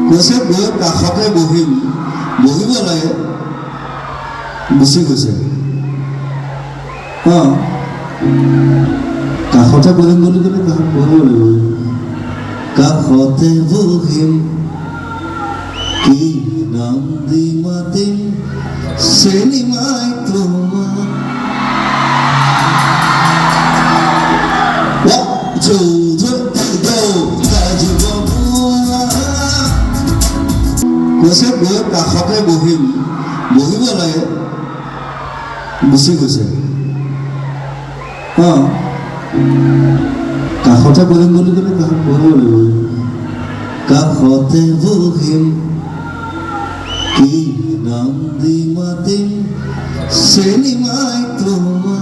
কৈছে গৈ কাষতে বহিম, বহিব লাগে, গুচি গৈছে। কাষতে বহিম বুলি ক'লে কাষত বহিব লাগিব। কাষতে বহিম, কি নাম দি মাতিম, চেনি মাই তোমাক। কৈছে গৈ কাষতে বহিম, বহিব লাগে, গুচি গৈছে। কাষতে বহিম বুলি ক'লে কাষত বহিব লাগিব। কাষতে বহিম, কি নাম দি মাতিম, চেনি মাই তোমাক।